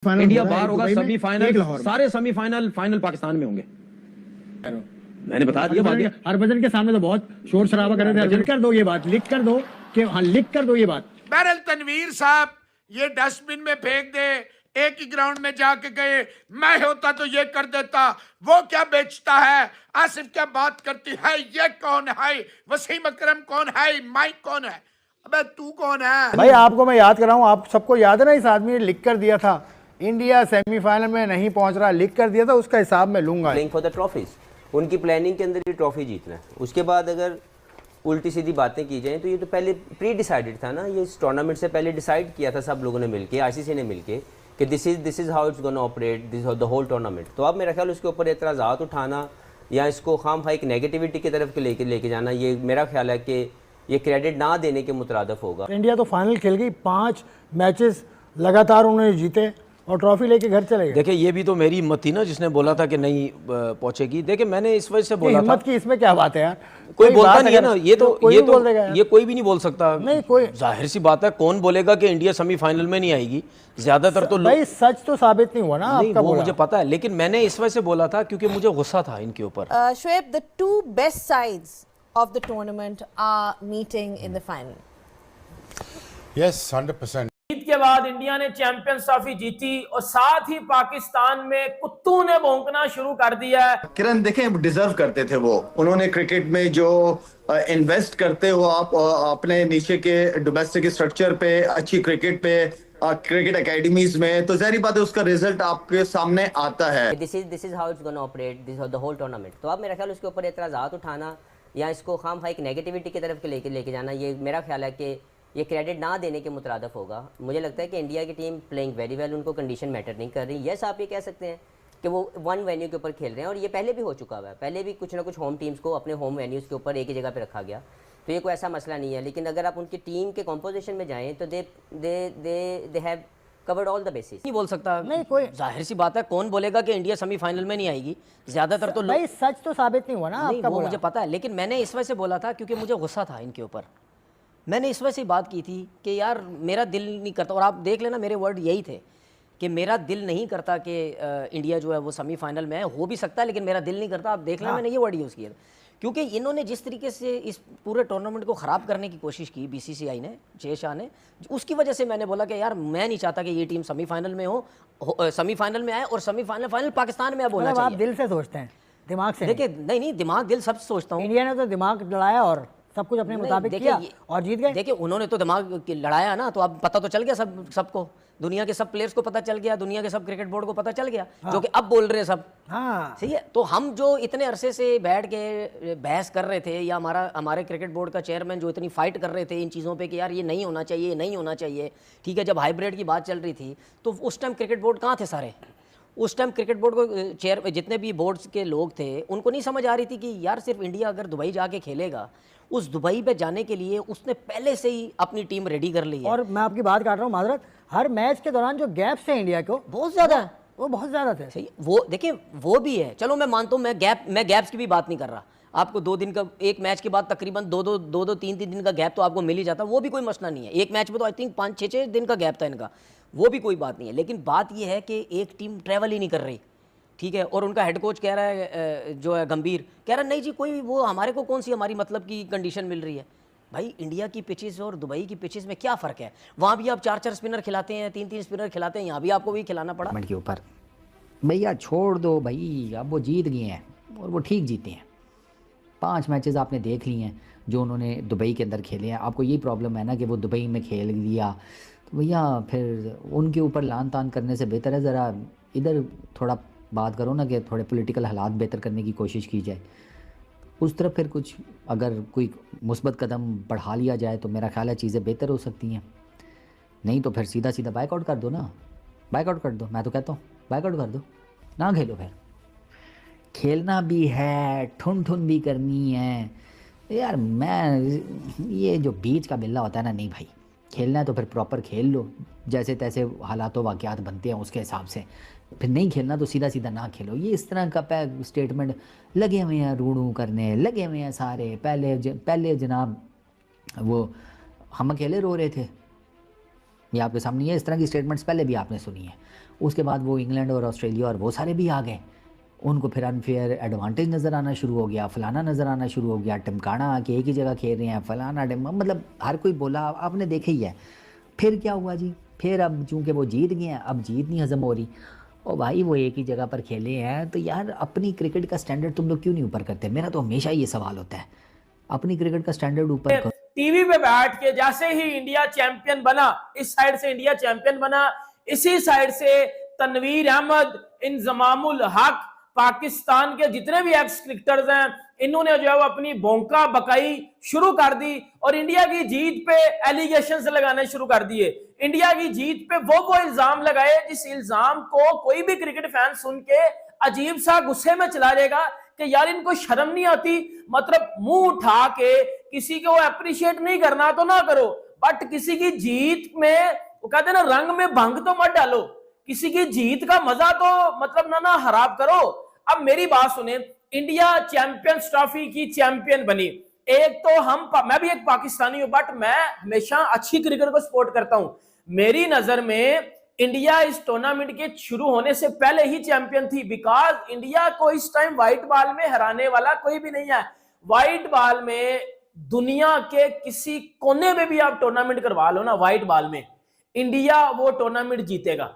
India बाहर होगा semifinal, सारे सेमीफाइनल फाइनल पाकिस्तान में होंगे। मैंने बता दिया बात। हरभजन के सामने तो बहुत शोर शराबा कर रहे थे। लिख कर दो ये बात, लिख कर दो कि हाँ, लिख कर दो ये बात। बहरहाल तनवीर साहब ये डस्टबिन में फेंक दे, एक ही ग्राउंड में जाके गए, मैं होता तो ये कर देता, वो क्या बेचता है, आसिफ क्या बात करती है, ये कौन है, वसीम अकरम कौन है, माइक कौन है, अबे तू कौन है भाई? आपको मैं याद कराऊं, आप सबको याद है ना, इस आदमी ने लिख कर दिया था इंडिया सेमीफाइनल में नहीं पहुंच रहा, लिख कर दिया था, उसका हिसाब मैं लूंगा। प्लेइंग फॉर द ट्रॉफीज, उनकी प्लानिंग के अंदर ये ट्रॉफी जीतना है। उसके बाद अगर उल्टी सीधी बातें की जाएं तो ये तो पहले प्री डिसाइडेड था ना, ये इस टूर्नामेंट से पहले डिसाइड किया था सब लोगों ने मिलके, आईसीसी ने मिलके कि this is how it's gonna operate this the whole tournament. तो अब मेरा ख्याल उसके ऊपर एतराज़ात उठाना या इसको खामखा एक नेगेटिविटी की तरफ लेके जाना, ये मेरा ख्याल है कि ये क्रेडिट ना देने के मुतरादफ होगा। इंडिया तो फाइनल खेल गई, 5 मैचेस लगातार उन्होंने जीते और ट्रॉफी लेके घर चले गए। देखिए ये भी तो मेरी हिम्मत थी ना जिसने बोला था कि नहीं पहुंचेगी। देखिए मैंने इस वजह से बोला था। हिम्मत की इसमें क्या बात है यार? कोई बोलता नहीं है ना, ये तो कोई भी नहीं बोल सकता। नहीं, कोई जाहिर सी बात है, कौन बोलेगा कि इंडिया सेमीफाइनल में नहीं आएगी? ज्यादातर तो भाई सच तो साबित नहीं हुआ ना आपका, वो मुझे पता है, लेकिन मैंने इस वजह से बोला था क्योंकि मुझे गुस्सा था इनके ऊपर। Shoaib, the two best sides of the tournament are meeting in the final. Yes, 100%. जीत के बाद इंडिया ने चैंपियंस ट्रॉफी जीती और साथ ही पाकिस्तान में कुत्तों ने भौंकना शुरू कर दिया है। किरण देखें, डिजर्व करते थे वो, उन्होंने क्रिकेट में जो इन्वेस्ट करते हो आप अपने नीचे के डोमेस्टिक स्ट्रक्चर पे, अच्छी क्रिकेट पे, क्रिकेट एकेडमीज में, तो जाहिर बात है उसका रिजल्ट आपके सामने आता है। This is how it's gonna operate this the whole tournament. तो अब मेरा ख्याल उसके ऊपर एतराज़ात उठाना या इसको खामखा एक नेगेटिविटी की तरफ लेके जाना, ये मेरा ख्याल है कि ये क्रेडिट ना देने के मुतरादफ होगा। मुझे लगता है कि इंडिया की टीम प्लेइंग वेरी वेल, उनको कंडीशन मैटर नहीं कर रही। यस, आप ये कह सकते हैं कि वो वन वेन्यू के ऊपर खेल रहे हैं और ये पहले भी हो चुका हुआ है, पहले भी कुछ ना कुछ होम टीम्स को अपने होम वेन्यूज़ के ऊपर एक ही जगह पे रखा गया, तो ये कोई ऐसा मसला नहीं है। लेकिन अगर आप उनकी टीम के कॉम्पोजिशन में जाएँ तो they have covered all the basis. नहीं बोल सकता। नहीं, कोई जाहिर सी बात है, कौन बोलेगा कि इंडिया सेमीफाइनल में नहीं आएगी? ज्यादातर तो भाई सच तो साबित नहीं हुआ ना आपका, वो मुझे पता है, लेकिन मैंने इस वजह से बोला था क्योंकि मुझे गुस्सा था इनके ऊपर। मैंने इस वजह से बात की थी कि यार मेरा दिल नहीं करता, और आप देख लेना मेरे वर्ड यही थे कि मेरा दिल नहीं करता कि इंडिया जो है वो सेमीफाइनल में हो भी सकता है, लेकिन मेरा दिल नहीं करता। आप देख लेना, मैंने ये वर्ड यूज़ किया क्योंकि इन्होंने जिस तरीके से इस पूरे टूर्नामेंट को ख़राब करने की कोशिश की बीसीसीआई ने, जय शाह ने, उसकी वजह से मैंने बोला कि यार मैं नहीं चाहता कि ये टीम सेमीफाइनल में हो, सेमीफाइनल में आए और सेमीफाइनल फाइनल पाकिस्तान में बोलना चाहिए। आप दिल से सोचते हैं, दिमाग से? देखिए नहीं, दिमाग दिल सब सोचता हूँ। इंडिया ने तो दिमाग लड़ाया और सब कुछ अपने मुताबिक किया और जीत गए। देखिए उन्होंने तो दिमाग लड़ाया ना, तो अब पता तो चल गया सबको, दुनिया के सब प्लेयर्स को पता चल गया, दुनिया के सब क्रिकेट बोर्ड को पता चल गया। हाँ। जो कि अब बोल रहे हैं सब। हाँ सही है। तो हम जो इतने अरसे से बैठ के बहस कर रहे थे, या हमारे क्रिकेट बोर्ड का चेयरमैन जो इतनी फाइट कर रहे थे इन चीज़ों पे कि यार ये नहीं होना चाहिए, नहीं होना चाहिए, ठीक है, जब हाइब्रिड की बात चल रही थी तो उस टाइम क्रिकेट बोर्ड कहाँ थे सारे? उस टाइम क्रिकेट बोर्ड को चेयर जितने भी बोर्ड्स के लोग थे उनको नहीं समझ आ रही थी कि यार सिर्फ इंडिया अगर दुबई जाके खेलेगा, उस दुबई पे जाने के लिए उसने पहले से ही अपनी टीम रेडी कर ली है। और मैं आपकी बात काट रहा हूँ माजरत, हर मैच के दौरान जो गैप्स हैं इंडिया को बहुत ज़्यादा, वो बहुत ज़्यादा थे। सही, वो देखिए वो भी है, चलो मैं मानता हूँ, मैं गैप्स की भी बात नहीं कर रहा। आपको 2 दिन का, एक मैच के बाद तकरीबन दो 3 दिन का गैप तो आपको मिल ही जाता, वो भी कोई मसला नहीं है। एक मैच में तो आई थिंक 5-6 दिन का गैप था इनका, वो भी कोई बात नहीं है। लेकिन बात ये है कि एक टीम ट्रैवल ही नहीं कर रही, ठीक है, और उनका हेड कोच कह रहा है, जो है गंभीर, कह रहा है नहीं जी कोई वो हमारे को कौन सी हमारी मतलब की कंडीशन मिल रही है। भाई इंडिया की पिचेस और दुबई की पिचेस में क्या फ़र्क है? वहाँ भी आप 4-4 स्पिनर खिलाते हैं, 3-3 स्पिनर खिलाते हैं, यहाँ भी आपको वही खिलाना पड़ा के ऊपर। भैया छोड़ दो भाई, अब वो जीत गए हैं और वो ठीक जीते हैं। 5 मैचेस आपने देख लिए हैं जो उन्होंने दुबई के अंदर खेले हैं। आपको यही प्रॉब्लम है ना कि वो दुबई में खेल लिया, तो भैया फिर उनके ऊपर लान तान करने से बेहतर है ज़रा इधर थोड़ा बात करो ना कि थोड़े पॉलिटिकल हालात बेहतर करने की कोशिश की जाए। उस तरफ फिर कुछ अगर कोई मुस्बत कदम बढ़ा लिया जाए तो मेरा ख्याल है चीज़ें बेहतर हो सकती हैं। नहीं तो फिर सीधा सीधा बाइकआउट कर दो ना, बाइकआउट कर दो। मैं तो कहता हूँ बाइकआउट कर दो, ना खेलो। फिर खेलना भी है, ठुन भी करनी है यार। मैं ये जो बीच का बिल्ला होता है ना, नहीं भाई, खेलना है तो फिर प्रॉपर खेल लो, जैसे तैसे हालात व वाक़यात बनते हैं उसके हिसाब से। फिर नहीं खेलना तो सीधा सीधा ना खेलो। ये इस तरह का स्टेटमेंट लगे हुए हैं, रूड़ू करने लगे हुए हैं सारे। पहले जनाब वो हम अकेले रो रहे थे, ये आपके सामने है। इस तरह की स्टेटमेंट्स पहले भी आपने सुनी है। उसके बाद वो इंग्लैंड और ऑस्ट्रेलिया और वो सारे भी आ गए, उनको फिर अनफेयर एडवांटेज नज़र आना शुरू हो गया, फलाना नज़र आना शुरू हो गया, टिमकाना आके एक ही जगह खेल रहे हैं, फलाना मतलब हर कोई बोला, आपने देखा ही है। फिर क्या हुआ जी, फिर अब चूँकि वो जीत गए हैं, अब जीत नहीं हज़म हो रही। ओ भाई वो एक ही जगह पर खेले हैं तो यार अपनी क्रिकेट का स्टैंडर्ड तुम लोग क्यों नहीं ऊपर करते? मेरा तो हमेशा ये सवाल होता है, अपनी क्रिकेट का स्टैंडर्ड ऊपर करो। टीवी पे बैठ के जैसे ही इंडिया चैंपियन बना, इस साइड से इंडिया चैंपियन बना, इसी साइड से तनवीर अहमद, इंजमामुल हक, पाकिस्तान के जितने भी एक्स क्रिकेटर्स हैं, इन्होंने जो है वो अपनी भोंका बकाई शुरू कर दी और इंडिया की जीत पे एलिगेशंस लगाने शुरू कर दिए। इंडिया की जीत पे वो इल्जाम लगाए जिस इल्जाम को कोई भी क्रिकेट फैन सुन के अजीब सा गुस्से में चला जाएगा कि यार इनको शर्म नहीं आती। मतलब मुंह उठा के किसी को अप्रिशिएट नहीं करना तो ना करो, बट किसी की जीत में वो कहते हैं ना, रंग में भंग तो मत डालो, किसी की जीत का मजा तो मतलब ना हराब करो। अब मेरी बात सुने, इंडिया चैंपियंस ट्रॉफी की चैंपियन बनी। एक तो मैं भी एक पाकिस्तानी हूं, बट मैं हमेशा अच्छी क्रिकेट को सपोर्ट करता हूं। मेरी नजर में इंडिया इस टूर्नामेंट के शुरू होने से पहले ही चैंपियन थी, बिकॉज इंडिया को इस टाइम व्हाइट बॉल में हराने वाला कोई भी नहीं है। व्हाइट बॉल में दुनिया के किसी कोने में भी आप टूर्नामेंट करवा लो ना, व्हाइट बॉल में इंडिया वो टूर्नामेंट जीतेगा,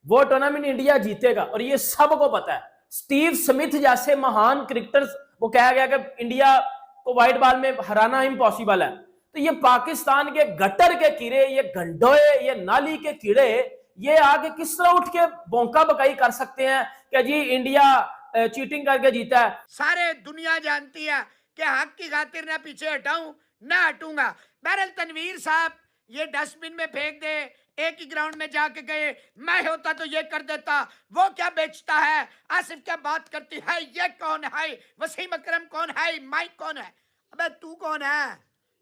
वो टूर्नामेंट इंडिया जीतेगा और ये सबको पता है। स्टीव स्मिथ जैसे महान क्रिकेटर्स, वो कहा गया कि इंडिया को व्हाइट बॉल में हराना इम्पॉसिबल है। तो ये पाकिस्तान के गटर के कीड़े, ये गंडोए, ये नाली के कीड़े, ये आगे किस तरह उठ के बौंका बकाई कर सकते हैं कि जी इंडिया चीटिंग करके जीता है। सारे दुनिया जानती है कि हक की खातिर ना पीछे हटाऊं ना हटूंगा। बहरहाल तनवीर साहब ये डस्टबिन में फेंक दे, एक ही ग्राउंड में जाके गए, मैं होता तो ये कर देता, वो क्या बेचता है, आसिफ क्या बात करती है, ये कौन है, वसीम अकरम कौन है, माइक कौन है। अबे तू कौन है,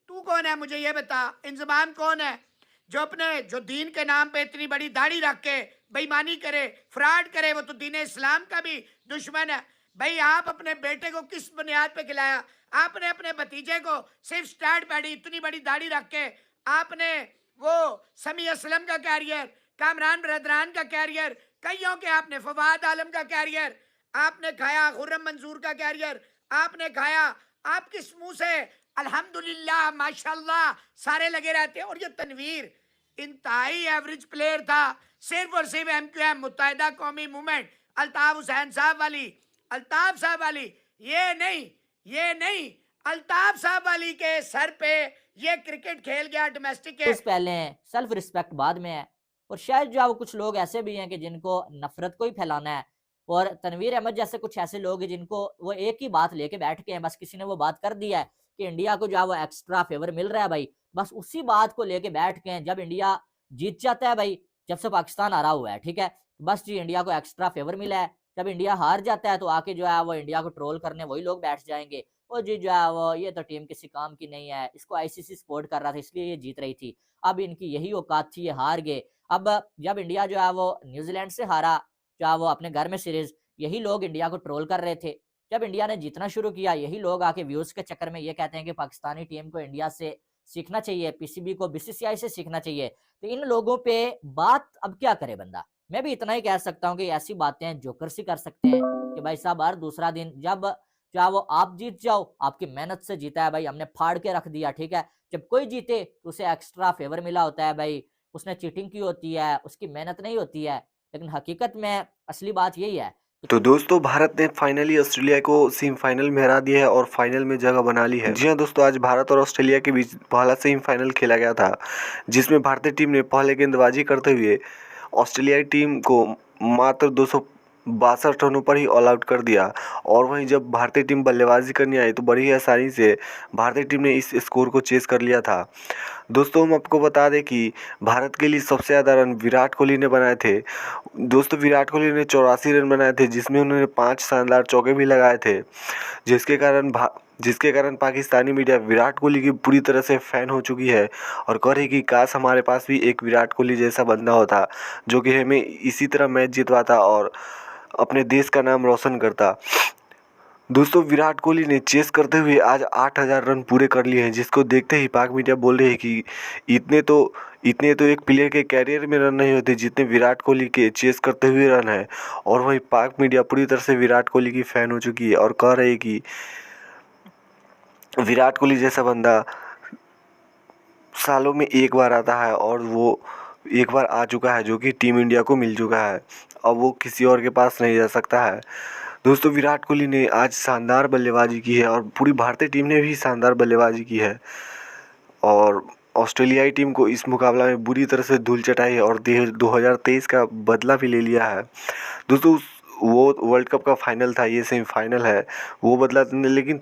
तू कौन है मुझे ये बता। इंजमाम कौन है जो दीन के नाम पे इतनी बड़ी दाढ़ी रख के बेईमानी करे, फ्रॉड करे, वो तो दीन इस्लाम का भी दुश्मन है। भाई आप अपने बेटे को किस बुनियाद पे खिलाया? आपने अपने भतीजे को सिर्फ स्टार्ट पैडी इतनी बड़ी दाढ़ी रख के, आपने वो समी असलम का कैरियर, कामरान बरदरान का कैरियर, कईयों के आपने, फवाद आलम का कैरियर आपने खाया, खुर्रम मंजूर का कैरियर आपने खाया। आप किस मुंह से अल्हम्दुलिल्लाह माशाल्लाह सारे लगे रहते हैं। और ये तनवीर इंतहाई एवरेज प्लेयर था, सिर्फ और सिर्फ MQM मुत्तहिदा कौमी मूवमेंट, अल्ताफ हुसैन साहब वाली, अल्ताफ साहब वाली, ये नहीं अल्ताफ साहब वाली के सर पे ये क्रिकेट खेल गया डोमेस्टिक के। पहले हैं, सेल्फ रिस्पेक्ट बाद में है। और शायद जो कुछ लोग ऐसे भी हैं कि जिनको नफरत को ही फैलाना है, और तनवीर अहमद जैसे कुछ ऐसे लोग हैं जिनको वो एक ही बात लेके बैठ के हैं, बस किसी ने वो बात कर दिया है कि इंडिया को जो वो एक्स्ट्रा फेवर मिल रहा है भाई, बस उसी बात को लेके बैठ के हैं। जब इंडिया जीत जाता है भाई, जब से पाकिस्तान हारा हुआ है, ठीक है, बस जी इंडिया को एक्स्ट्रा फेवर मिला है। जब इंडिया हार जाता है तो आके जो है वो इंडिया को ट्रोल करने वही लोग बैठ जाएंगे, और जी जो है वो ये तो टीम किसी काम की नहीं है, इसको ICC सपोर्ट कर रहा था इसलिए ये जीत रही थी। अब इनकी यही औकात थी, ये हार गए। अब जब इंडिया जो है वो न्यूजीलैंड से हारा, जो है वो अपने घर में सीरीज, यही लोग इंडिया को ट्रोल कर रहे थे। जब इंडिया ने जीतना शुरू किया, यही लोग आके व्यूज के चक्कर में ये कहते हैं कि पाकिस्तानी टीम को इंडिया से सीखना चाहिए, PCB को BCCI से सीखना चाहिए। तो इन लोगों पे बात अब क्या करे बंदा। मैं भी इतना ही कह सकता हूँ कि ऐसी बातें जोकर सी कर सकते हैं कि भाई साहब हर दूसरा दिन जब चाहे वो आप जीत जाओ, आपकी मेहनत से जीता है भाई, हमने फाड़ के रख दिया, ठीक है। जब कोई जीते तो उसे एक्स्ट्रा फेवर मिला होता है भाई, उसने चीटिंग की होती है, उसकी मेहनत नहीं होती है। लेकिन हकीकत में असली बात यही है। तो दोस्तों भारत ने फाइनली ऑस्ट्रेलिया को सेमीफाइनल में हरा दिया है और फाइनल में जगह बना ली है। जी हाँ दोस्तों, आज भारत और ऑस्ट्रेलिया के बीच पहला सेमीफाइनल खेला गया था, जिसमें भारतीय टीम ने पहले गेंदबाजी करते हुए ऑस्ट्रेलियाई टीम को मात्र 262 रनों पर ही ऑल आउट कर दिया। और वहीं जब भारतीय टीम बल्लेबाजी करने आई तो बड़ी ही आसानी से भारतीय टीम ने इस स्कोर को चेस कर लिया था। दोस्तों हम आपको बता दें कि भारत के लिए सबसे ज़्यादा रन विराट कोहली ने बनाए थे। दोस्तों विराट कोहली ने 84 रन बनाए थे, जिसमें उन्होंने 5 शानदार चौके भी लगाए थे, जिसके कारण पाकिस्तानी मीडिया विराट कोहली की पूरी तरह से फ़ैन हो चुकी है और कह रही कि काश हमारे पास भी एक विराट कोहली जैसा बंदा होता जो कि हमें इसी तरह मैच जितवाता और अपने देश का नाम रोशन करता। दोस्तों विराट कोहली ने चेस करते हुए आज 8000 रन पूरे कर लिए हैं, जिसको देखते ही पाक मीडिया बोल रही है कि इतने तो एक प्लेयर के कैरियर में रन नहीं होते जितने विराट कोहली के चेस करते हुए रन है। और वहीं पाक मीडिया पूरी तरह से विराट कोहली की फ़ैन हो चुकी है और कह रही है कि विराट कोहली जैसा बंदा सालों में एक बार आता है और वो एक बार आ चुका है जो कि टीम इंडिया को मिल चुका है। अब वो किसी और के पास नहीं जा सकता है। दोस्तों विराट कोहली ने आज शानदार बल्लेबाजी की है और पूरी भारतीय टीम ने भी शानदार बल्लेबाजी की है और ऑस्ट्रेलियाई टीम को इस मुकाबला में बुरी तरह से धूल चटाई है और 2023 का बदला भी ले लिया है। दोस्तों वो वर्ल्ड कप का फाइनल था, ये सेमीफाइनल है, वो बदला लेकिन